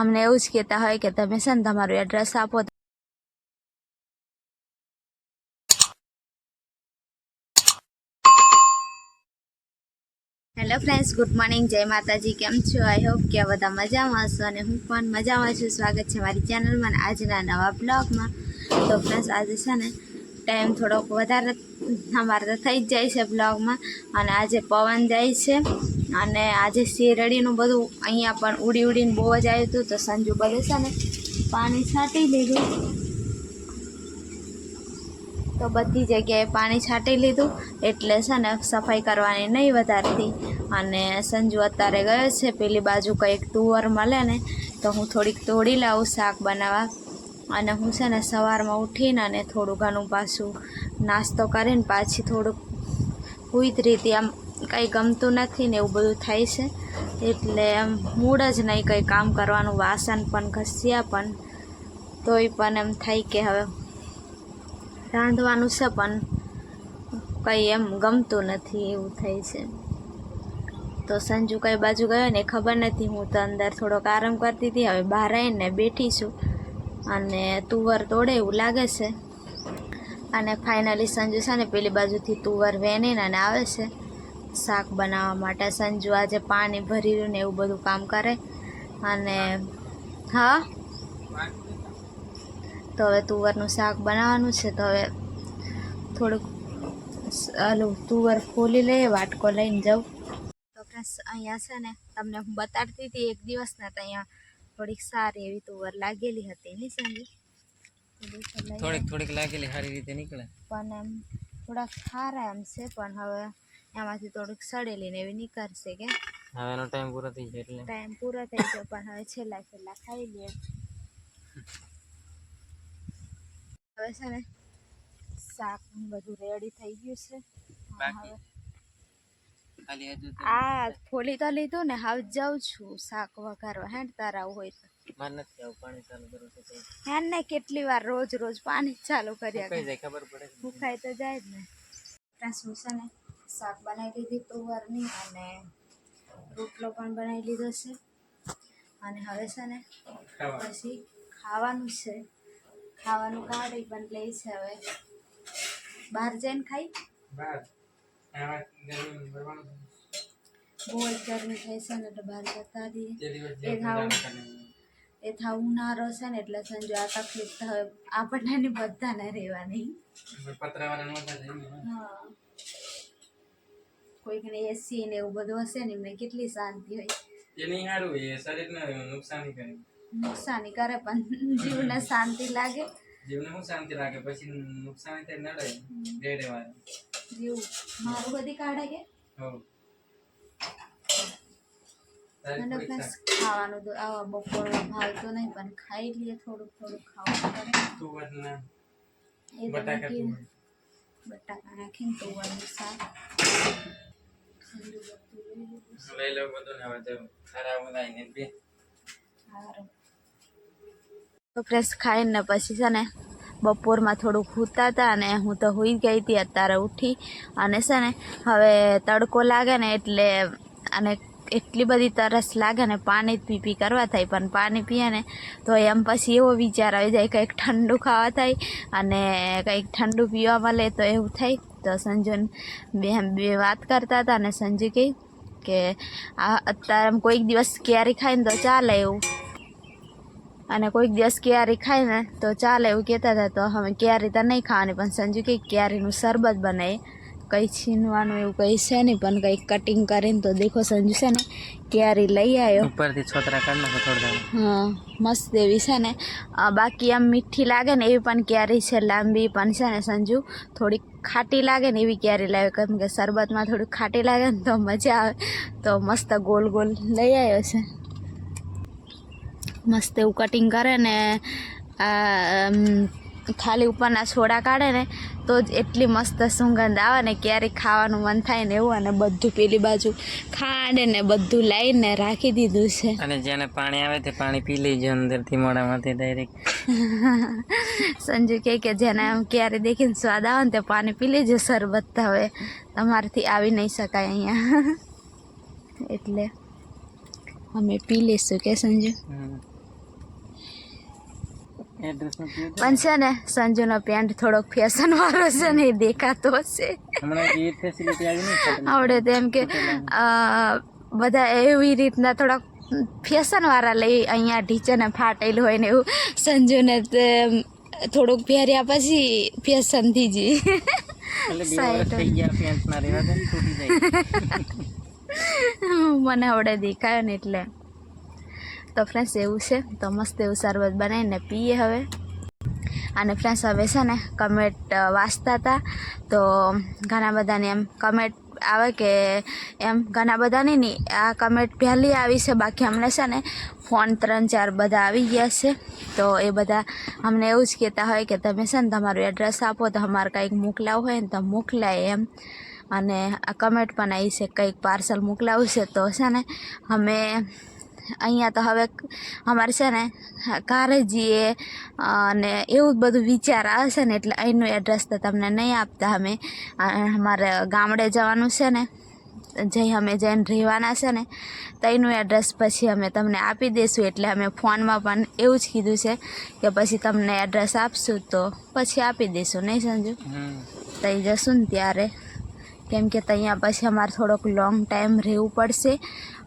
અમને એવું જ કહેતા હોય કે તમે છે ને તમારું એડ્રેસ આપો. હેલો ફ્રેન્ડ્સ, ગુડ મોર્નિંગ, જય માતાજી. કેમ છો? આઈ હોપ કે બધા મજામાં હશો અને હું પણ મજામાં છું. સ્વાગત છે મારી ચેનલમાં આજના નવા બ્લોગમાં. તો ફ્રેન્ડ્સ, આજે છે ને ટાઈમ થોડોક વધારે અમારે તો થઈ જ જાય છે બ્લોગમાં. અને આજે પવન જાય છે અને આજે શેરડીનું બધું અહીંયા પણ ઉડીને બહુ જ આવ્યું હતું. તો સંજુ બધું છે ને પાણી છાંટી લીધું, તો બધી જગ્યાએ પાણી છાંટી લીધું એટલે છે ને સફાઈ કરવાની નહીં વધારતી. અને સંજુ અત્યારે ગયો છે પેલી બાજુ કંઈક તુવર મળે ને તો હું થોડીક તોડી લાવું શાક બનાવવા. અને હું છે ને સવારમાં ઉઠીને અને થોડું ઘણું પાછું નાસ્તો કરીને પાછી થોડુંક હુઈ જ રીતે આમ કંઈ ગમતું નથી ને એવું બધું થાય છે. એટલે આમ મૂડ જ નહીં કંઈ કામ કરવાનું. વાસણ પણ ઘસ્યા પણ તોય પણ એમ થાય કે હવે રાંધવાનું છે પણ કંઈ એમ ગમતું નથી એવું થાય છે. તો સંજુ કઈ બાજુ ગયો ને ખબર નથી. હું તો અંદર થોડોક આરામ કરતી હતી. હવે બહાર આવીને બેઠી છું અને તુવર તોડે એવું લાગે છે. અને ફાઇનલી સંજુ છે ને પેલી બાજુથી તુવર વેણીને અને આવે છે શાક બનાવવા માટે. સંજુ આજે પાણી ભરી રહ્યું ને એવું બધું કામ કરે. અને હા, તો હવે તુવરનું શાક બનાવવાનું છે. તો હવે થોડુંક આલું તુવર ફોલી લઈએ, વાટકો લઈને જાઉં. તો ફ્રેન્ડ્સ, અહીંયા છે ને તમને હું બતાડતી હતી એક દિવસ ને, તો અહીંયા થોડીક સારી એવી તુવર લાગેલી હતી નહીં સંજુ? થોડીક લાગેલી સારી રીતે નીકળે, પણ એમ થોડાક સારા એમ છે. પણ હવે એમાંથી થોડીક સડેલી ને એવી નીકળશે કે હવે એનો ટાઈમ પૂરો થઈ જાય એટલે ટાઈમ પૂરો થઈ ગયો. પણ હવે છેલ્લા ખાઈ લઈએ. હવે છે ને શાક બધું રેડી થઈ ગયું છે. હવે આ ફોલી તો લીધું ને હવે જાઉં છું શાક વઘારવા. હેડ તારા આવું હોય તો માર નથી આવું પાણી ચાલુ કરું તો હેડ ને કેટલી વાર રોજ પાણી ચાલુ કર્યા કઈ જાય ખબર પડે, ભૂખાય તો જાય જ ને. શું છે ને શાક બનાવી લીધી તુવરની અને રોટલો પણ બનાવી લીધો છે. અને હવે છે ને પછી ખાવાનું છે. ખાવાનું કાઢી પણ લઈ છે. હવે બહાર જઈને ખાઈ. બહુ જ ગરમી થાય છે ને એટલે બહાર જતા રહીએ. એ થાવ ઉનાળો છે ને એટલે સંજુ આ તકલીફ તો હવે આપણને બધાને રહેવાની. હા, કોઈકને એસી ને એવું બધું હશે ને એમને કેટલી શાંતિ હોય. એ નહીં સારું, એ શરીરને નુકસાની કરે પણ જીવને શાંતિ લાગે. જીવને શું શાંતિ લાગે, પછી નુકસાન થાય નડે રેડવાનું જીવ મારું બધી કાઢે કે ખાવાનું તો આવા બપોરમાં ભાવતું નહીં પણ ખાઈ લઈએ. થોડુંક ખાવાનું બટાકા નાખીને તુવરનું શાક લઈ લો બધું ને હવે ખરાબ લાઈને બે. તો ફ્રેશ ખાઈને પછી છે ને બપોરમાં થોડુંક સૂતા હતા અને હું તો સૂઈ ગઈ હતી. અત્યારે ઉઠી અને છે ને હવે તડકો લાગે ને એટલે અને એટલી બધી તરસ લાગે ને પાણી પી કરવા થાય. પણ પાણી પીએ ને તો એમ પછી એવો વિચાર આવી જાય કંઈક ઠંડુ ખાવા થાય અને કંઈક ઠંડુ પીવા મળે તો એવું થાય. તો સંજુને બે વાત કરતા હતા અને સંજુ કહી કે આ અત્યારે કોઈક દિવસ કેરી ખાઈને તો ચાલે એવું, અને કોઈક દિવસ કેરી ખાય ને તો ચાલે એવું કહેતા હતા. તો હવે કેરી તો નહીં ખાવાની પણ સંજુ કે કેરીનું શરબત બનાવીએ. કંઈ છીનવાનું એવું કંઈ છે નહીં પણ કંઈક કટિંગ કરીને તો દેખો સંજુ છે ને કેરી લઈ આવ્યો. ઉપરથી છોતરા કાઢ નાખો થોડા. હા, મસ્ત એવી છે ને. બાકી આમ મીઠી લાગે ને એવી પણ કેરી છે, લાંબી પણ છે ને. સંજુ થોડીક ખાટી લાગે ને એવી કેરી લાવે, કેમ કે શરબતમાં થોડીક ખાટી લાગે ને તો મજા આવે. તો મસ્ત ગોલ લઈ આવ્યો છે. મસ્ત એવું કટિંગ કરે ને ખાલી ઉપરના છોડા કાઢે ને તો જ એટલી મસ્ત સુગંધ આવે ને ક્યારેક ખાવાનું મન થાય ને એવું. અને બધું પેલી બાજુ ખાંડ ને બધું લાવીને રાખી દીધું છે. અને જેને પાણી આવે તે પાણી પી લેજો અંદરથી મોઢામાંથી ડાયરેક્ટ. સંજુ કે જેને ક્યારે દેખીને સ્વાદ આવે ને તે પાણી પી લેજો શરબત. હવે તમારાથી આવી નહીં શકાય અહીંયા એટલે અમે પી લઈશું કે સંજુ. એડ્રેસ નથી પણ છે ને સંજુનો પેન્ટ થોડોક ફેશન વાળો છે ને એ દેખાતો હશે હમણાં એ ફેસિલિટી આવી નહીં આવડે તેમ કે બધા એવી રીતના થોડાક ફેશન વાળા લઈ અહીંયા ઢીચેને ફાટેલું હોય ને એવું સંજુને તે થોડુંક પહેર્યા પછી ફેશન થઈ ગઈ એટલે 2 વર્ષ થઈ ગયા પેન્ટ ના રહેવા દે તૂટી જાય મને આવડે દેખાયો ને એટલે તો ફ્રેન્ડ્સ એવું છે તો મસ્ત એવું શરબત બનાવીને પીએ હવે અને ફ્રેન્ડ્સ હવે છે ને કમેન્ટ વાંચતા હતા તો ઘણા બધાને એમ કમેન્ટ આવે કે એમ ઘણા બધાની નહીં આ કમેન્ટ પહેલી આવી છે બાકી અમને છે ને ફોન 3-4 બધા આવી ગયા છે તો એ બધા અમને એવું જ કહેતા હોય કે તમે છે ને તમારું એડ્રેસ આપો તો અમારે કંઈક મોકલાવું હોય ને તો મોકલાય એમ અને આ કમેન્ટ પણ આવી છે કંઈક પાર્સલ મોકલાવું છે તો છે ને અમે અહીંયા તો હવે અમારે છે ને કારે જઈએ અને એવું બધું વિચાર આવે છે ને એટલે અહીંનું એડ્રેસ તો તમને નહીં આપતા અમે અમારે ગામડે જવાનું છે ને અમે જઈને રહેવાના છે ને તો એનું એડ્રેસ પછી અમે તમને આપી દઈશું એટલે અમે ફોનમાં પણ એવું જ કીધું છે કે પછી તમને એડ્રેસ આપશું તો પછી આપી દઈશું નહીં સંજુ તઈ જશું ને ત્યારે કેમ કે ત્યાં પછી અમારે થોડોક લોંગ ટાઈમ રહેવું પડશે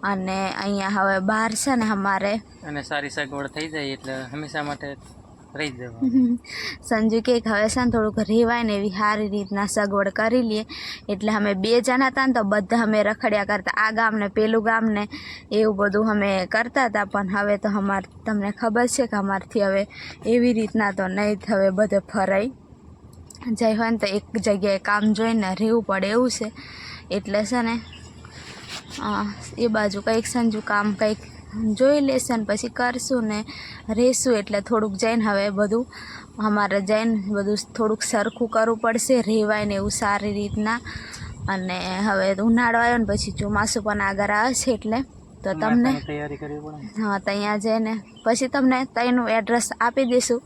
અને અહીંયા હવે બહાર છે ને અમારે અને સારી સગવડ થઈ જાય એટલે હંમેશા માટે રહી જવા સંજુ કે હવે છે ને થોડુંક રહેવાય ને એવી સારી રીતના સગવડ કરી લઈએ એટલે અમે 2 જણા હતા ને તો બધા અમે રખડ્યા કરતા આ ગામ ને પેલું ગામ ને એવું બધું અમે કરતા હતા પણ હવે તો અમારે તમને ખબર છે કે અમારથી હવે એવી રીતના તો નહીં હવે બધે ફરાય જાય હોય ને તો એક જગ્યાએ કામ જોઈને રહેવું પડે એવું છે એટલે છે ને એ બાજુ કંઈક સંજુ કામ કંઈક જોઈ લેશે ને પછી કરશું ને રહેશું એટલે થોડુંક જઈને હવે બધું અમારે જઈને બધું થોડુંક સરખું કરવું પડશે રહેવાય ને એવું સારી રીતના અને હવે ઉનાળો આવ્યો ને પછી ચોમાસું પણ આગળ આવે છે એટલે તો તમને તૈયારી કરવી પડે હા ત્યાં જઈને પછી તમને ત્યાંનું એડ્રેસ આપી દઈશું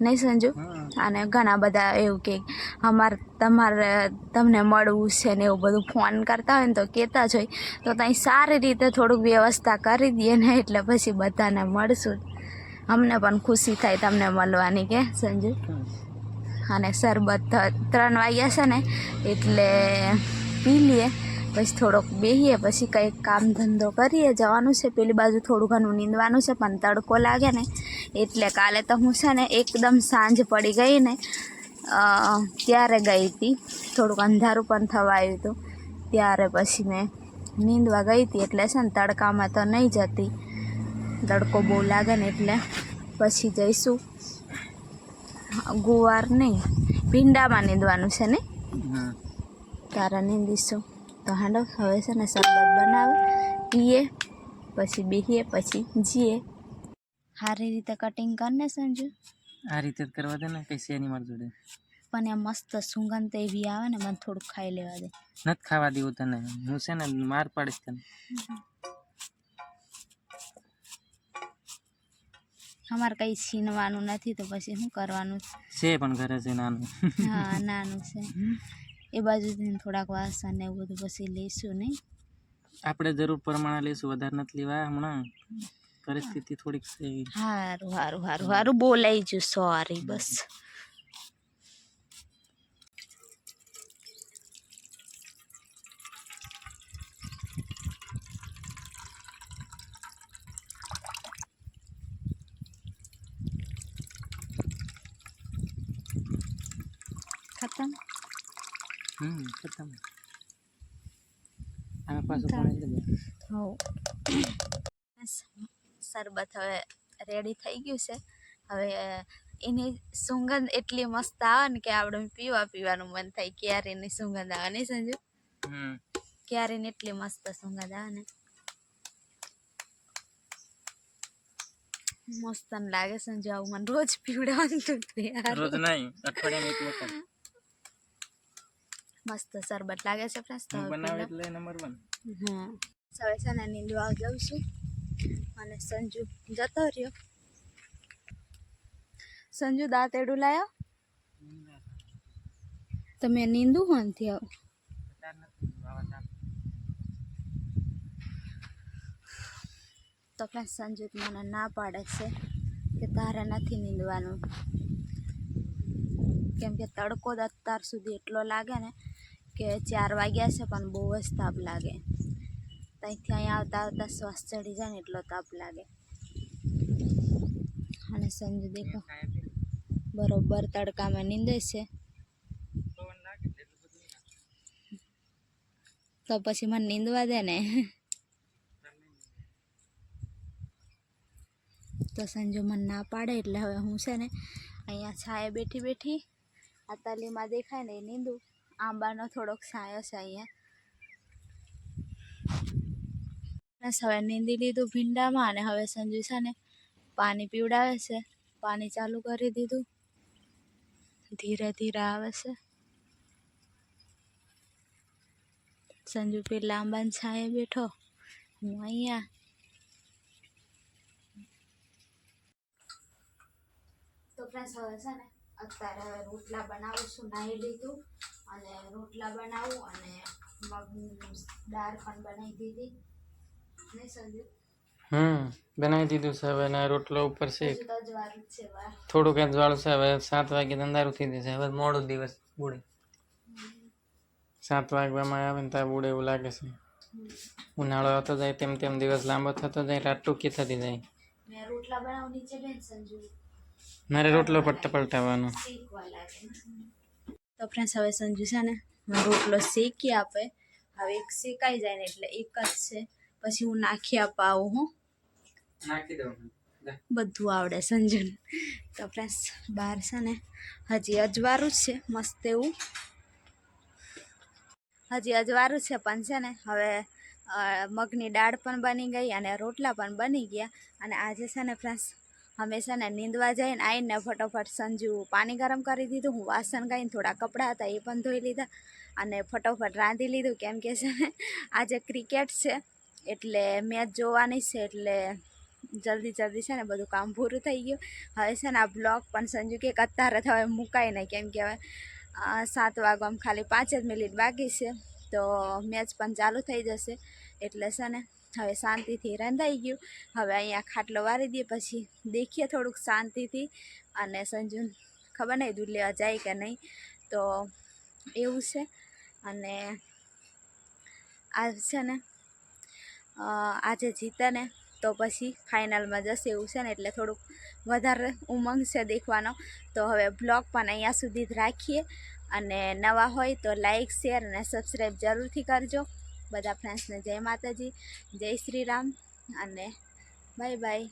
નહીં સંજુ અને ઘણા બધા એવું કે તમને મળવું છે ને એવું બધું ફોન કરતા હોય ને તો કહેતા જ હોય તો ત્યાં સારી રીતે થોડુંક વ્યવસ્થા કરી દઈએ ને એટલે પછી બધાને મળશું અમને પણ ખુશી થાય તમને મળવાની કે સંજુ અને શરબત 3 વાગ્યા છે ને એટલે પી લઈએ પછી થોડોક બેસીએ પછી કંઈક કામ ધંધો કરીએ જવાનું છે પેલી બાજુ થોડું ઘણું નીંદવાનું છે પણ તડકો લાગે ને એટલે કાલે તો હું છે ને એકદમ સાંજ પડી ગઈ ને ત્યારે ગઈ હતી થોડુંક અંધારું પણ થવા આવ્યું હતું ત્યારે પછી મેં નીંદવા ગઈ હતી એટલે છે ને તડકામાં તો નહીં જતી તડકો બહુ લાગે ને એટલે પછી જઈશું ગુવાર નહીં ભીંડામાં નીંદવાનું છે ને ત્યારે નીંદીશું તો હાંડો હવે છે ને શરબત બનાવે પીએ પછી બેસીએ પછી જઈએ સારી રીતે કટિંગ કરને સંજુ આ રીતે જ કરવા દે ને કઈ છે નહીં મારી જોડે પણ એ મસ્ત સુગંધ એવી આવે ને મને થોડુંક ખાઈ લેવા દે નથી ખાવા દેવું તને હું છે ને માર પાડીશ તને અમારે કંઈ છીનવાનું નથી તો પછી શું કરવાનું છે પણ ઘરે છે નાનું હા નાનું છે એ બાજુથી થોડાક વાસણ ને એવું બધું પછી લઈશું નહીં આપણે જરૂર પ્રમાણે લઈશું વધારે નથી લેવા હમણાં પરિસ્થિતિ થોડીક છે સારું બોલાઈ જુ સોરી બસ ખતમ ખતમ આમે પાછું પાણી લઈ શરબત હવે રેડી થઈ ગયું છે હવે એની સુગંધ એટલી મસ્ત આવે ને કે આપણે પીવાનું મન થાય ક્યારેની સુગંધ આવે નહીં સંજુ ક્યારેની એટલી મસ્ત સુગંધ આવે ને મસ્ત લાગે સંજુ આવું મને રોજ પીવડાવવાનું રોજ નહીં અઠવાડિયામાં એક વખત મસ્ત શરબત લાગે છે ફ્રેન્ડ્સ તો બનાવે એટલે નંબર 1 હવે છે ને નીંદવા જાઉં છું અને સંજુ જતો રહ્યો સંજુ દાંત એડું લાયો તમે નીંદું હોય નથી આવું તો ફ્રેન્ડ્સ સંજુ મને ના પાડે છે કે તારે નથી નીંદવાનું, કેમ કે તડકો જ અત્યાર સુધી એટલો લાગે ને કે 4 વાગ્યા છે પણ બહુ જ તાપ લાગે. ત્યાંથી અહીંયા આવતા આવતા શ્વાસ ચડી જાય ને એટલો તાપ લાગે. અને સંજુ દેખો બરોબર તડકામાં નીંદે છે. તો પછી મને નીંદવા દે ને. તો સંજુ મને ના પાડે એટલે હવે હું છે ને અહીંયા છાંયે બેઠી બેઠી આ તલીમાં દેખાય ને એ નીંદું. આંબાનો થોડોક છાંયો છે અહીંયા. બસ હવે નીંદી લીધું ભીંડામાં અને હવે સંજુ છે ને પાણી પીવડાવે છે. પાણી ચાલુ કરી દીધું, ધીરે ધીરે આવે છે. સંજુ પેલા આંબાની છાંયે બેઠો, હું અહીંયા. તો ફ્રેન્ડ્સ હવે છે ને અત્યારે હવે રોટલા બનાવું છું. નાહી લીધું અને રોટલા બનાવું અને મગની દાળ પણ બનાવી દીધી. નહીં સંજુ? બનાવી દીધું છે. હવે ના રોટલો ઉપર છે. હજુ તો અજવાળું જ છે વાર. થોડુંક જ વાળું છે. હવે 7 વાગે અંધારું થઈ જશે. હવે મોડું દિવસ બુડે. 7 વાગવામાં આવે ને ત્યાં બુડે એવું લાગે છે. ઉનાળો આવતો જાય તેમ તેમ દિવસ લાંબો થતો જાય, રાત ટૂંકી થતી જાય. મેં રોટલા બનાવું નીચે બેન સંજુ. મારે રોટલો પલટાવવાનો. શીખવા લાગે. તો ફ્રેન્ડ્સ હવે સંજુ છે ને રોટલો શેકી આપે. હવે એક શેકાઈ જાય ને એટલે એક જ છે. પછી હું નાખી આપવા આવું. હું નાખી દઉં. બધું આવડે સંજુને. તો ફ્રેન્ડ્સ બહાર છે ને હજી અજવાળું જ છે મસ્ત એવું. હજી અજવાળું છે પણ છે ને હવે મગની દાળ પણ બની ગઈ અને રોટલા પણ બની ગયા. અને આજે છે ને ફ્રેન્ડ્સ અમે છે ને નીંદવા જઈને આવીને ફટોફટ સંજુ પાણી ગરમ કરી દીધું. હું વાસણ ગઈને થોડા કપડાં હતા એ પણ ધોઈ લીધા અને ફટોફટ રાંધી લીધું. કેમ કે છે ને આજે ક્રિકેટ છે એટલે મેચ જોવાની છે એટલે જલ્દી છે ને બધું કામ પૂરું થઈ ગયું. હવે છે ને આ બ્લોગ પણ સંજુ કે અત્યારે તો હવે મુકાય નહીં, કેમ કે હવે 7 વાગવામાં ખાલી 5 જ મિનિટ બાકી છે તો મેચ પણ ચાલુ થઈ જશે. એટલે છે ને હવે શાંતિથી રંધાઈ ગયું. હવે અહીંયા ખાટલો વારી દઈએ પછી દેખીએ થોડુંક શાંતિથી. અને સંજુ ખબર નહીં દૂધ લેવા જાય કે નહીં, તો એવું છે. અને આ છે ને આજે જીતે ને તો પછી ફાઇનલમાં જશે એવું છે ને, એટલે થોડુંક વધારે ઉમંગ છે દેખવાનો. તો હવે બ્લોગ પણ અહીંયા સુધી જ રાખીએ. અને નવા હોય તો લાઈક, શેર અને સબસ્ક્રાઈબ જરૂરથી કરજો. બધા ફ્રેન્ડ્સને જય માતાજી, જય શ્રી રામ અને બાય બાય.